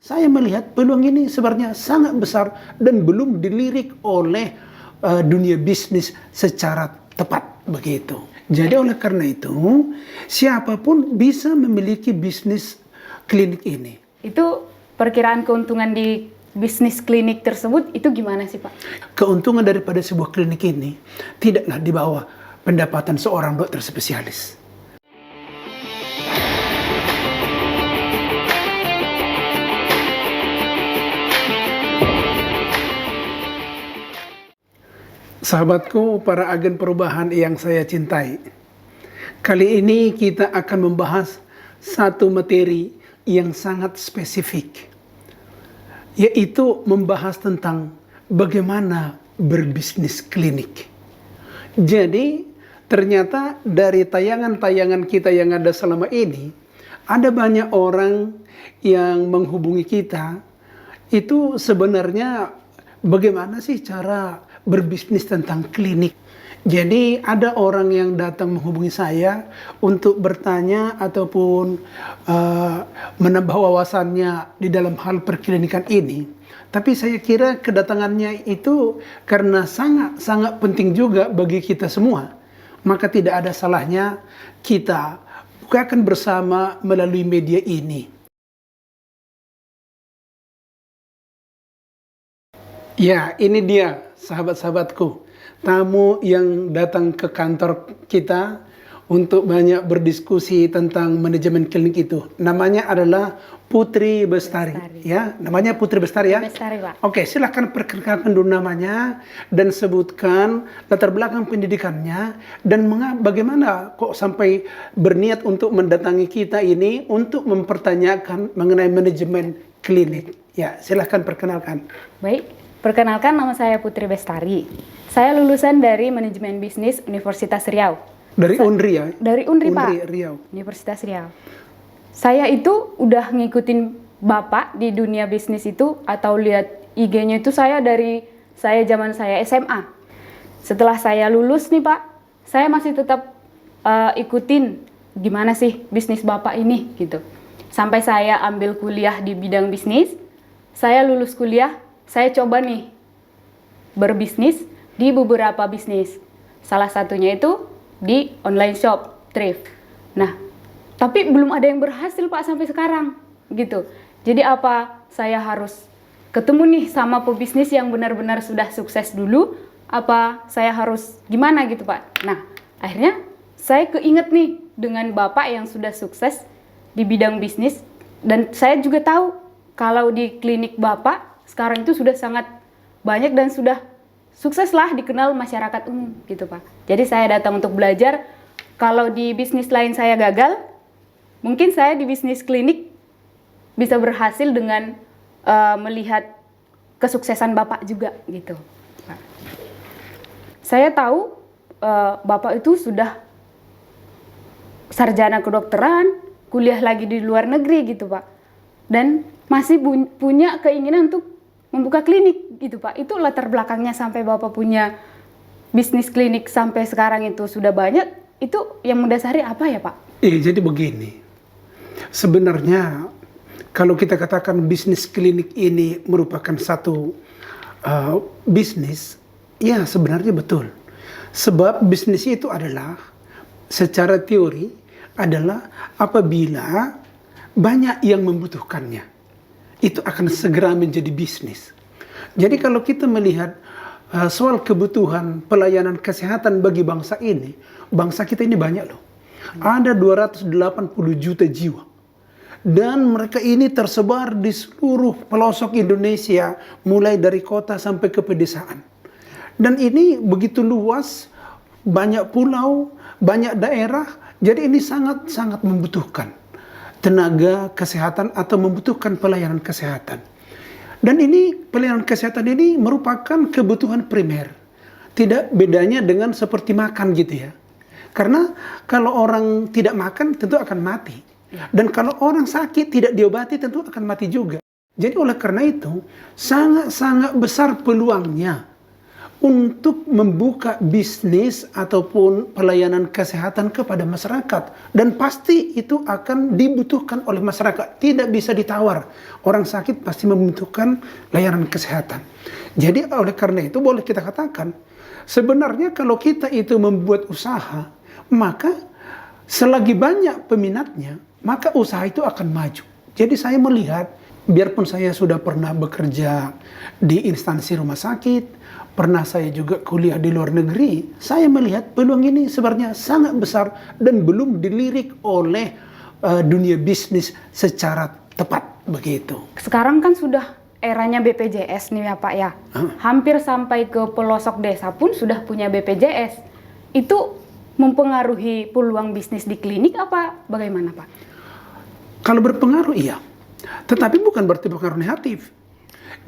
Saya melihat peluang ini sebenarnya sangat besar dan belum dilirik oleh dunia bisnis secara tepat begitu. Jadi oleh karena itu, siapapun bisa memiliki bisnis klinik ini. Itu perkiraan keuntungan di bisnis klinik tersebut itu gimana sih Pak? Keuntungan daripada sebuah klinik ini tidaklah di bawah pendapatan seorang dokter spesialis. Sahabatku, para agen perubahan yang saya cintai. Kali ini kita akan membahas satu materi yang sangat spesifik, yaitu membahas tentang bagaimana berbisnis klinik. Jadi, ternyata dari tayangan-tayangan kita yang ada selama ini, ada banyak orang yang menghubungi kita, itu sebenarnya bagaimana sih cara berbisnis tentang klinik. Jadi ada orang yang datang menghubungi saya untuk bertanya ataupun menambah wawasannya di dalam hal perklinikan ini. Tapi saya kira kedatangannya itu karena sangat penting juga bagi kita semua. Maka tidak ada salahnya kita bukakan bersama melalui media ini. Ya, ini dia sahabat-sahabatku, tamu yang datang ke kantor kita untuk banyak berdiskusi tentang manajemen klinik itu. Namanya adalah Putri Bestari. Ya, namanya Putri Bestari ya? Bestari, Pak. Oke, silahkan perkenalkan dulu namanya dan sebutkan latar belakang pendidikannya dan bagaimana kok sampai berniat untuk mendatangi kita ini untuk mempertanyakan mengenai manajemen klinik. Ya, silahkan perkenalkan. Baik, perkenalkan nama saya Putri Bestari. Saya lulusan dari Manajemen Bisnis Universitas Riau. Dari UNRI ya? Dari UNRI, Pak. Riau. Universitas Riau. Saya itu udah ngikutin Bapak di dunia bisnis itu, atau lihat IG-nya itu dari zaman saya SMA. Setelah saya lulus nih Pak, saya masih tetap ikutin gimana sih bisnis Bapak ini gitu. Sampai saya ambil kuliah di bidang bisnis, saya lulus kuliah, saya coba nih berbisnis di beberapa bisnis. Salah satunya itu di online shop thrift. Nah, tapi belum ada yang berhasil Pak sampai sekarang gitu. Jadi apa, saya harus ketemu nih sama pebisnis yang benar-benar sudah sukses dulu, apa saya harus gimana gitu Pak. Nah, akhirnya saya keinget nih dengan Bapak yang sudah sukses di bidang bisnis, dan saya juga tahu kalau di klinik Bapak sekarang itu sudah sangat banyak dan sudah sukses lah dikenal masyarakat umum gitu Pak. Jadi saya datang untuk belajar, kalau di bisnis lain saya gagal, mungkin saya di bisnis klinik bisa berhasil dengan melihat kesuksesan Bapak juga gitu Pak. Saya tahu Bapak itu sudah sarjana kedokteran, kuliah lagi di luar negeri gitu Pak. Dan masih punya keinginan untuk membuka klinik gitu Pak. Itu latar belakangnya sampai Bapak punya bisnis klinik sampai sekarang itu sudah banyak. Itu yang mendasari apa ya Pak? Jadi begini, sebenarnya kalau kita katakan bisnis klinik ini merupakan satu bisnis, ya sebenarnya betul. Sebab bisnis itu adalah secara teori adalah apabila banyak yang membutuhkannya, itu akan segera menjadi bisnis. Jadi kalau kita melihat soal kebutuhan pelayanan kesehatan bagi bangsa ini, bangsa kita ini banyak loh. Ada 280 juta jiwa. Dan mereka ini tersebar di seluruh pelosok Indonesia, mulai dari kota sampai ke pedesaan. Dan ini begitu luas, banyak pulau, banyak daerah, jadi ini sangat-sangat membutuhkan tenaga kesehatan atau membutuhkan pelayanan kesehatan. Dan ini pelayanan kesehatan ini merupakan kebutuhan primer. Tidak bedanya dengan seperti makan gitu ya. Karena kalau orang tidak makan tentu akan mati. Dan kalau orang sakit tidak diobati tentu akan mati juga. Jadi oleh karena itu sangat-sangat besar peluangnya untuk membuka bisnis ataupun pelayanan kesehatan kepada masyarakat. Dan pasti itu akan dibutuhkan oleh masyarakat. Tidak bisa ditawar. Orang sakit pasti membutuhkan layanan kesehatan. Jadi oleh karena itu boleh kita katakan, sebenarnya kalau kita itu membuat usaha, maka selagi banyak peminatnya, maka usaha itu akan maju. Jadi saya melihat, biarpun saya sudah pernah bekerja di instansi rumah sakit, pernah saya juga kuliah di luar negeri, saya melihat peluang ini sebenarnya sangat besar dan belum dilirik oleh dunia bisnis secara tepat begitu. Sekarang kan sudah eranya BPJS nih ya Pak ya. Hampir sampai ke pelosok desa pun sudah punya BPJS. Itu mempengaruhi peluang bisnis di klinik apa bagaimana Pak? Kalau berpengaruh iya, tetapi bukan berarti pengaruh negatif.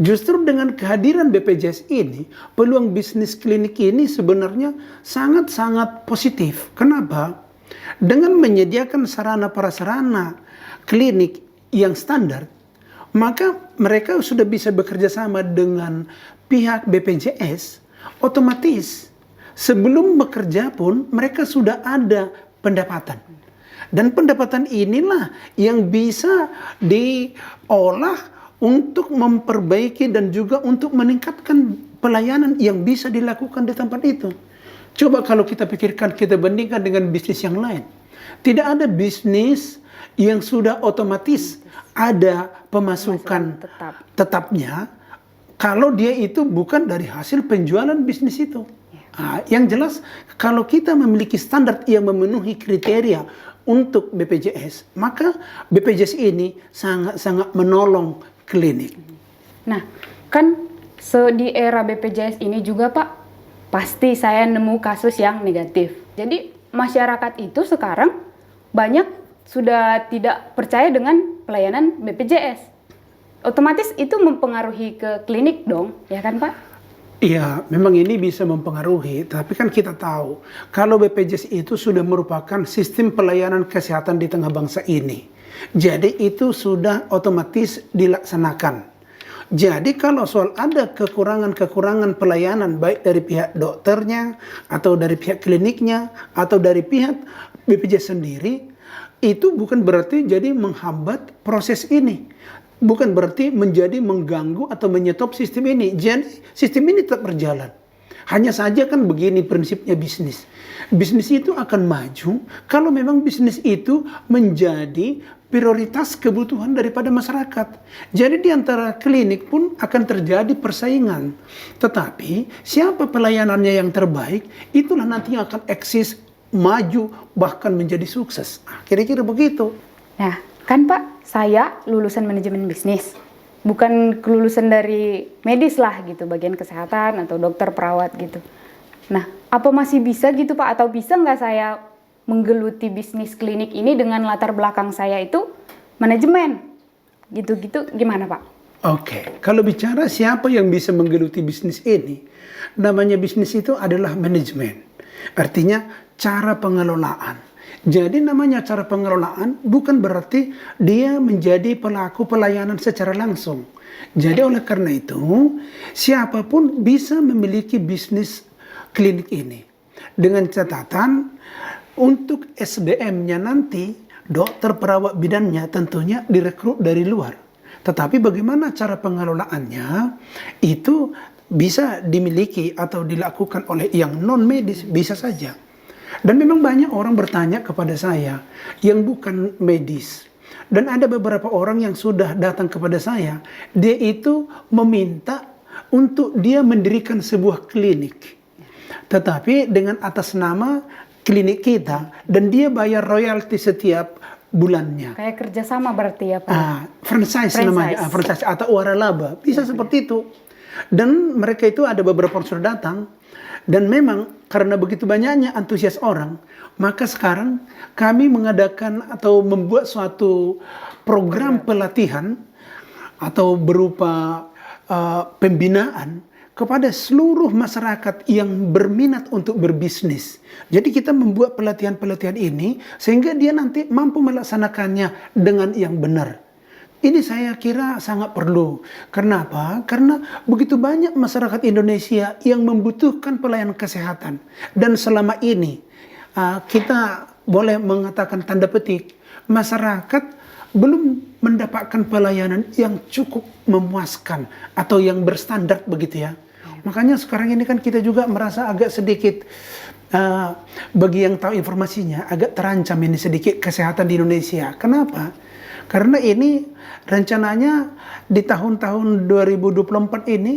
Justru dengan kehadiran BPJS ini, peluang bisnis klinik ini sebenarnya sangat-sangat positif. Kenapa? Dengan menyediakan sarana prasarana klinik yang standar, maka mereka sudah bisa bekerja sama dengan pihak BPJS, otomatis sebelum bekerja pun mereka sudah ada pendapatan. Dan pendapatan inilah yang bisa diolah untuk memperbaiki dan juga untuk meningkatkan pelayanan yang bisa dilakukan di tempat itu. Coba kalau kita pikirkan, kita bandingkan dengan bisnis yang lain. Tidak ada bisnis yang sudah otomatis ada pemasukan tetapnya kalau dia itu bukan dari hasil penjualan bisnis itu. Yang jelas kalau kita memiliki standar yang memenuhi kriteria untuk BPJS, maka BPJS ini sangat-sangat menolong klinik. Nah, kan di era BPJS ini juga Pak, pasti saya nemu kasus yang negatif. Jadi masyarakat itu sekarang banyak sudah tidak percaya dengan pelayanan BPJS. Otomatis itu mempengaruhi ke klinik dong, ya kan Pak? Iya, memang ini bisa mempengaruhi, tapi kan kita tahu kalau BPJS itu sudah merupakan sistem pelayanan kesehatan di tengah bangsa ini. Jadi itu sudah otomatis dilaksanakan. Jadi kalau soal ada kekurangan-kekurangan pelayanan baik dari pihak dokternya atau dari pihak kliniknya atau dari pihak BPJS sendiri, itu bukan berarti jadi menghambat proses ini. Bukan berarti menjadi mengganggu atau menyetop sistem ini. Jadi sistem ini tetap berjalan. Hanya saja kan begini prinsipnya bisnis. Bisnis itu akan maju kalau memang bisnis itu menjadi prioritas kebutuhan daripada masyarakat. Jadi di antara klinik pun akan terjadi persaingan. Tetapi siapa pelayanannya yang terbaik, itulah nanti yang akan eksis, maju, bahkan menjadi sukses. Kira-kira begitu. Nah, kan Pak, saya lulusan manajemen bisnis. Bukan kelulusan dari medis lah gitu, bagian kesehatan atau dokter perawat gitu. Nah, apa masih bisa gitu Pak? Atau bisa nggak saya menggeluti bisnis klinik ini dengan latar belakang saya itu manajemen? Gitu-gitu gimana Pak? Oke, kalau bicara siapa yang bisa menggeluti bisnis ini, namanya bisnis itu adalah manajemen. Artinya cara pengelolaan. Jadi namanya cara pengelolaan bukan berarti dia menjadi pelaku pelayanan secara langsung. Jadi oleh karena itu, siapapun bisa memiliki bisnis klinik ini. Dengan catatan, untuk SDM-nya nanti, dokter perawat bidannya tentunya direkrut dari luar. Tetapi bagaimana cara pengelolaannya, itu bisa dimiliki atau dilakukan oleh yang non-medis, bisa saja. Dan memang banyak orang bertanya kepada saya yang bukan medis. Dan ada beberapa orang yang sudah datang kepada saya. Dia itu meminta untuk dia mendirikan sebuah klinik. Tetapi dengan atas nama klinik kita. Dan dia bayar royalti setiap bulannya. Kayak kerjasama berarti ya Pak? Franchise namanya. Franchise atau waralaba. Bisa seperti itu. Dan mereka itu ada beberapa orang sudah datang. Dan memang karena begitu banyaknya antusias orang, maka sekarang kami mengadakan atau membuat suatu program pelatihan atau berupa pembinaan kepada seluruh masyarakat yang berminat untuk berbisnis. Jadi kita membuat pelatihan-pelatihan ini sehingga dia nanti mampu melaksanakannya dengan yang benar. Ini saya kira sangat perlu. Kenapa? Karena begitu banyak masyarakat Indonesia yang membutuhkan pelayanan kesehatan. Dan selama ini kita boleh mengatakan tanda petik, masyarakat belum mendapatkan pelayanan yang cukup memuaskan atau yang berstandar begitu ya. Makanya sekarang ini kan kita juga merasa agak sedikit, bagi yang tahu informasinya, agak terancam ini sedikit kesehatan di Indonesia. Kenapa? Karena ini rencananya di tahun-tahun 2024 ini,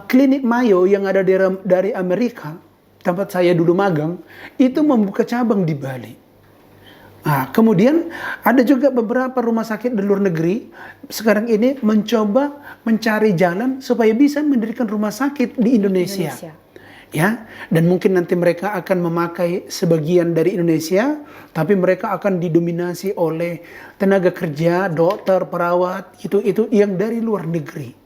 klinik Mayo yang ada dari Amerika, tempat saya dulu magang, itu membuka cabang di Bali. Kemudian ada juga beberapa rumah sakit di luar negeri sekarang ini mencoba mencari jalan supaya bisa mendirikan rumah sakit di Indonesia. Ya, dan mungkin nanti mereka akan memakai sebagian dari Indonesia, tapi mereka akan didominasi oleh tenaga kerja, dokter, perawat, itu yang dari luar negeri.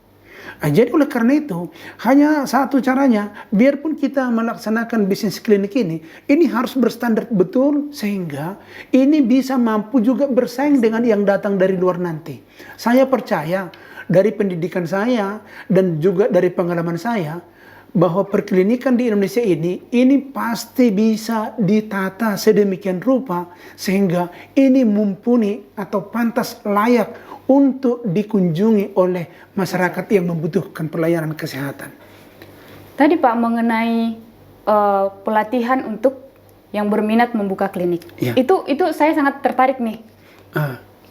Jadi oleh karena itu, hanya satu caranya, biarpun kita melaksanakan bisnis klinik ini harus berstandar betul sehingga ini bisa mampu juga bersaing dengan yang datang dari luar nanti. Saya percaya dari pendidikan saya dan juga dari pengalaman saya, bahwa perklinikan di Indonesia ini pasti bisa ditata sedemikian rupa sehingga ini mumpuni atau pantas layak untuk dikunjungi oleh masyarakat yang membutuhkan pelayanan kesehatan. Tadi Pak mengenai pelatihan untuk yang berminat membuka klinik, Ya. itu saya sangat tertarik nih.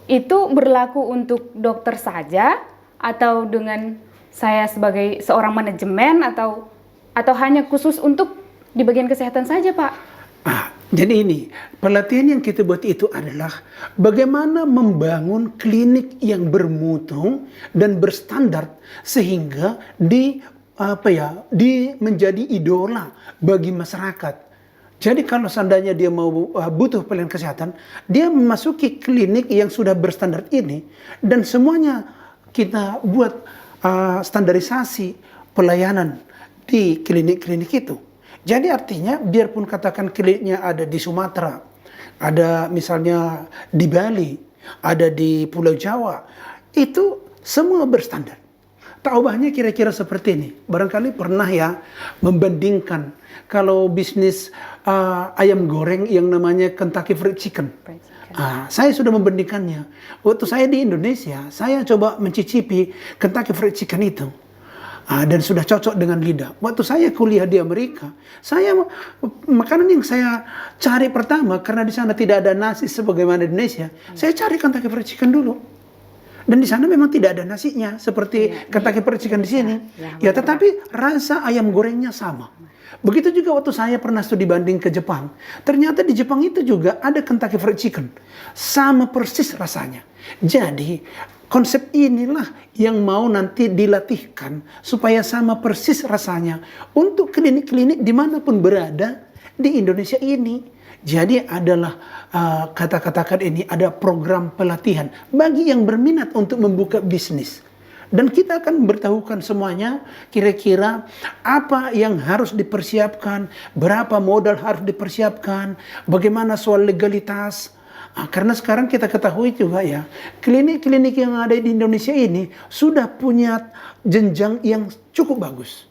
Itu berlaku untuk dokter saja atau dengan saya sebagai seorang manajemen atau hanya khusus untuk di bagian kesehatan saja Pak? Jadi ini, pelatihan yang kita buat itu adalah bagaimana membangun klinik yang bermutu dan berstandar sehingga menjadi idola bagi masyarakat. Jadi kalau seandainya dia mau butuh pelayanan kesehatan, dia memasuki klinik yang sudah berstandar ini dan semuanya kita buat standarisasi pelayanan di klinik-klinik itu. Jadi artinya biarpun katakan kliniknya ada di Sumatera, ada misalnya di Bali, ada di Pulau Jawa, itu semua berstandar. Taubahnya kira-kira seperti ini. Barangkali pernah ya membandingkan kalau bisnis ayam goreng yang namanya Kentucky Fried Chicken. Saya sudah membandingkannya. Waktu saya di Indonesia, saya coba mencicipi Kentucky Fried Chicken itu. Dan sudah cocok dengan lidah. Waktu saya kuliah di Amerika, makanan yang saya cari pertama karena di sana tidak ada nasi sebagaimana di Indonesia, saya cari Kentucky Fried Chicken dulu. Dan di sana memang tidak ada nasinya seperti Kentucky Fried Chicken di sini. Ya, tetapi rasa ayam gorengnya sama. Begitu juga waktu saya pernah studi banding ke Jepang, ternyata di Jepang itu juga ada Kentucky Fried Chicken, sama persis rasanya. Jadi konsep inilah yang mau nanti dilatihkan supaya sama persis rasanya untuk klinik-klinik dimanapun berada di Indonesia ini. Jadi adalah kata-katakan ini ada program pelatihan bagi yang berminat untuk membuka bisnis. Dan kita akan beritahukan semuanya kira-kira apa yang harus dipersiapkan, berapa modal harus dipersiapkan, bagaimana soal legalitas. Karena sekarang kita ketahui juga ya, klinik-klinik yang ada di Indonesia ini sudah punya jenjang yang cukup bagus.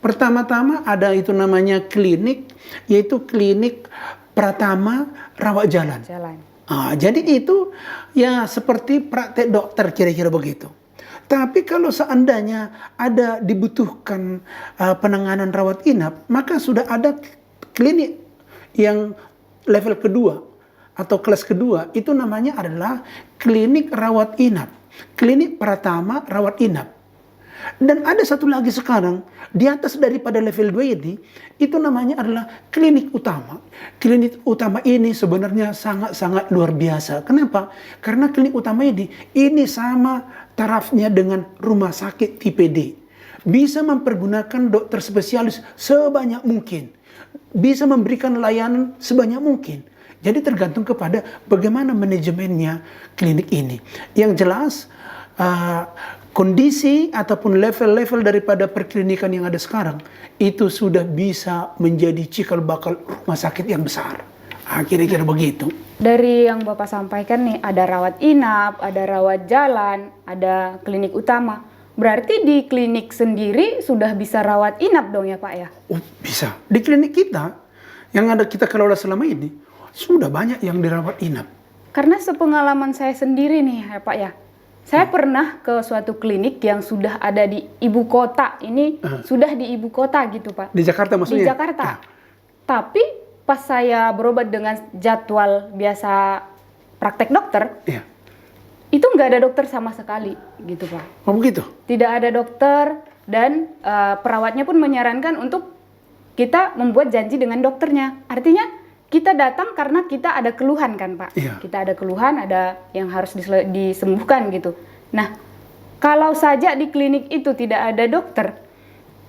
Pertama-tama ada itu namanya klinik, yaitu klinik Pratama Rawat Jalan. Jadi itu ya seperti praktek dokter kira-kira begitu. Tapi kalau seandainya ada dibutuhkan penanganan rawat inap, maka sudah ada klinik yang level kedua atau kelas kedua, itu namanya adalah klinik rawat inap, klinik Pratama Rawat Inap. Dan ada satu lagi sekarang di atas daripada level 2 ini, itu namanya adalah klinik utama. Klinik utama ini sebenarnya sangat-sangat luar biasa. Kenapa? Karena klinik utama ini sama tarafnya dengan rumah sakit tipe D. Bisa mempergunakan dokter spesialis sebanyak mungkin. Bisa memberikan layanan sebanyak mungkin. Jadi tergantung kepada bagaimana manajemennya klinik ini. Yang jelas kondisi ataupun level-level daripada perklinikan yang ada sekarang itu sudah bisa menjadi cikal bakal rumah sakit yang besar. Kira-kira begitu. Dari yang Bapak sampaikan nih, ada rawat inap, ada rawat jalan, ada klinik utama. Berarti di klinik sendiri sudah bisa rawat inap dong ya Pak ya? Oh, bisa. Di klinik kita, yang ada kita kelola selama ini, sudah banyak yang dirawat inap. Karena sepengalaman saya sendiri nih ya Pak ya, saya pernah ke suatu klinik yang sudah ada di ibu kota. Ini sudah di ibu kota gitu Pak. Di Jakarta maksudnya? Di Jakarta. Tapi pas saya berobat dengan jadwal biasa praktek dokter, Iya. itu nggak ada dokter sama sekali gitu Pak. Oh begitu? Tidak ada dokter dan perawatnya pun menyarankan untuk kita membuat janji dengan dokternya. Artinya kita datang karena kita ada keluhan kan Pak. Iya. Kita ada keluhan, ada yang harus disembuhkan gitu. Nah, kalau saja di klinik itu tidak ada dokter,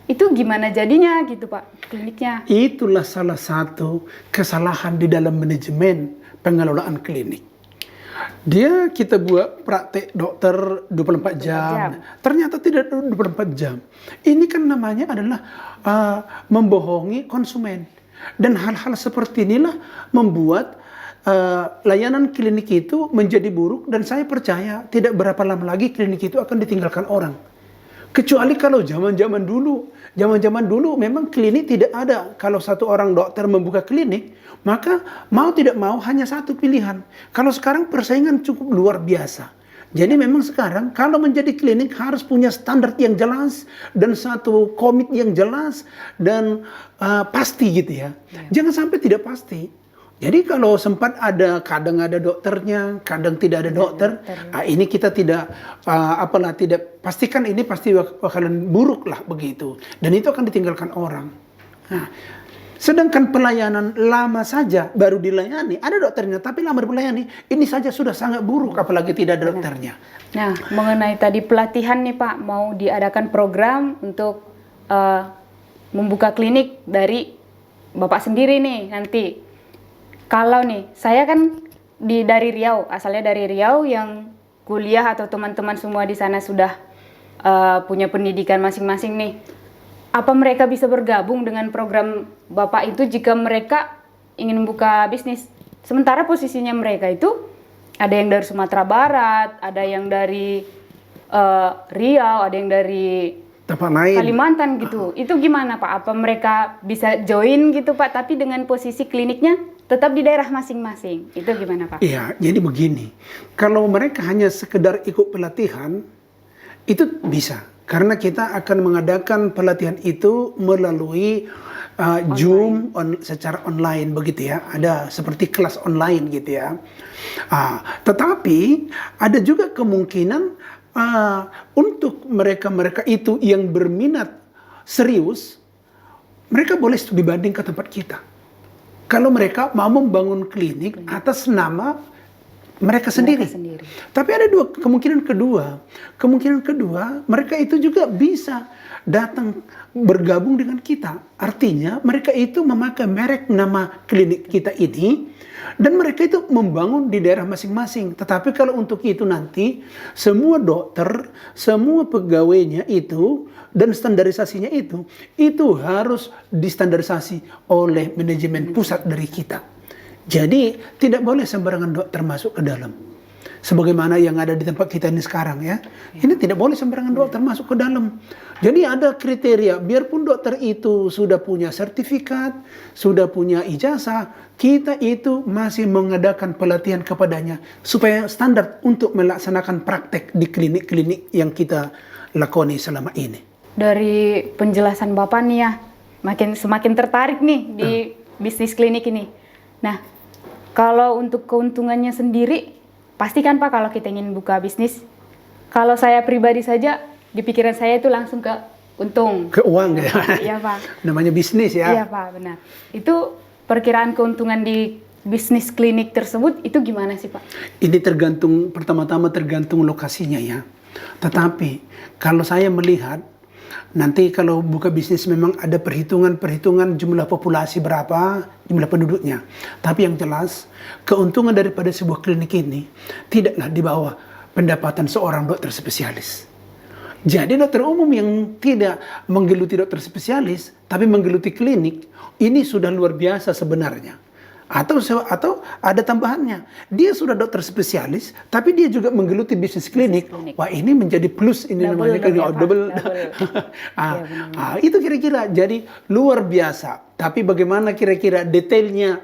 itu gimana jadinya gitu Pak kliniknya? Itulah salah satu kesalahan di dalam manajemen pengelolaan klinik. Kita buat praktek dokter 24 jam. Ternyata tidak 24 jam. Ini kan namanya adalah membohongi konsumen. Dan hal-hal seperti inilah membuat layanan klinik itu menjadi buruk. Dan saya percaya tidak berapa lama lagi klinik itu akan ditinggalkan orang. Kecuali kalau zaman-zaman dulu memang klinik tidak ada. Kalau satu orang dokter membuka klinik, maka mau tidak mau hanya satu pilihan. Kalau sekarang persaingan cukup luar biasa. Jadi memang sekarang kalau menjadi klinik harus punya standar yang jelas dan satu komit yang jelas dan pasti gitu ya. Jangan sampai tidak pasti. Jadi kalau sempat kadang ada dokternya, kadang tidak ada dokter, ini kita tidak tidak pastikan ini pasti bakalan buruk lah begitu. Dan itu akan ditinggalkan orang. Nah, sedangkan pelayanan lama saja baru dilayani, ada dokternya tapi lama dilayani, ini saja sudah sangat buruk apalagi tidak ada dokternya. Nah, mengenai tadi pelatihan nih Pak, mau diadakan program untuk membuka klinik dari Bapak sendiri nih nanti. Kalau nih, saya kan dari Riau, asalnya dari Riau yang kuliah atau teman-teman semua di sana sudah punya pendidikan masing-masing nih. Apa mereka bisa bergabung dengan program Bapak itu jika mereka ingin membuka bisnis? Sementara posisinya mereka itu ada yang dari Sumatera Barat, ada yang dari Riau, ada yang dari tempat lain. Kalimantan gitu. Itu gimana Pak? Apa mereka bisa join gitu Pak, tapi dengan posisi kliniknya tetap di daerah masing-masing? Itu gimana Pak? Iya, jadi begini. Kalau mereka hanya sekedar ikut pelatihan, itu bisa. Karena kita akan mengadakan pelatihan itu melalui Zoom secara online begitu ya. Ada seperti kelas online gitu ya. Tetapi ada juga kemungkinan untuk mereka-mereka itu yang berminat serius, mereka boleh studi banding ke tempat kita. Kalau mereka mau membangun klinik atas nama mereka sendiri. Tapi ada kemungkinan kedua. Kemungkinan kedua, mereka itu juga bisa datang bergabung dengan kita. Artinya mereka itu memakai merek nama klinik kita ini dan mereka itu membangun di daerah masing-masing. Tetapi kalau untuk itu nanti semua dokter, semua pegawainya itu dan standarisasinya itu harus distandarisasi oleh manajemen pusat dari kita. Jadi tidak boleh sembarangan dokter masuk ke dalam. Sebagaimana yang ada di tempat kita ini sekarang ya. Ini tidak boleh sembarangan dokter masuk ke dalam. Jadi ada kriteria, biarpun dokter itu sudah punya sertifikat, sudah punya ijazah, kita itu masih mengadakan pelatihan kepadanya supaya standar untuk melaksanakan praktek di klinik-klinik yang kita lakoni selama ini. Dari penjelasan Bapak nih ya, semakin tertarik nih di bisnis klinik ini. Nah, kalau untuk keuntungannya sendiri, pasti kan Pak kalau kita ingin buka bisnis, kalau saya pribadi saja, di pikiran saya itu langsung ke untung. Ke uang ya? Iya Pak. Namanya bisnis ya? Iya Pak, benar. Itu perkiraan keuntungan di bisnis klinik tersebut itu gimana sih Pak? Ini pertama-tama tergantung lokasinya ya. Tetapi kalau saya melihat, nanti kalau buka bisnis memang ada perhitungan jumlah populasi berapa, jumlah penduduknya. Tapi yang jelas, keuntungan daripada sebuah klinik ini tidaklah di bawah pendapatan seorang dokter spesialis. Jadi dokter umum yang tidak menggeluti dokter spesialis, tapi menggeluti klinik, ini sudah luar biasa sebenarnya. Atau ada tambahannya, dia sudah dokter spesialis, tapi dia juga menggeluti bisnis klinik. Wah, ini menjadi plus, ini namanya kan double. Itu kira-kira, jadi luar biasa. Tapi bagaimana kira-kira detailnya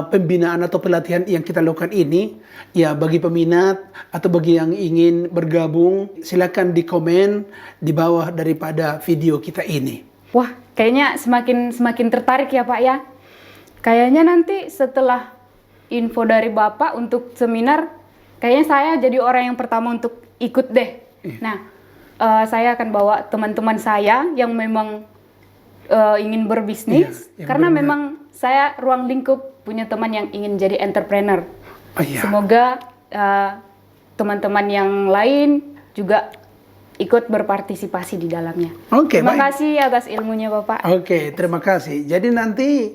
pembinaan atau pelatihan yang kita lakukan ini? Ya, bagi peminat atau bagi yang ingin bergabung, silakan di komen di bawah daripada video kita ini. Wah, kayaknya semakin tertarik ya Pak ya. Kayaknya nanti setelah info dari Bapak untuk seminar, kayaknya saya jadi orang yang pertama untuk ikut deh. Nah, saya akan bawa teman-teman saya yang memang ingin berbisnis, karena memang saya ruang lingkup punya teman yang ingin jadi entrepreneur. Semoga teman-teman yang lain juga ikut berpartisipasi di dalamnya. Terima kasih atas ilmunya Bapak. Terima kasih. Jadi nanti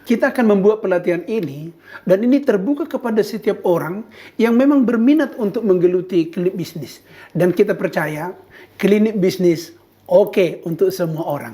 kita akan membuat pelatihan ini, dan ini terbuka kepada setiap orang yang memang berminat untuk menggeluti klinik bisnis. Dan kita percaya klinik bisnis oke untuk semua orang.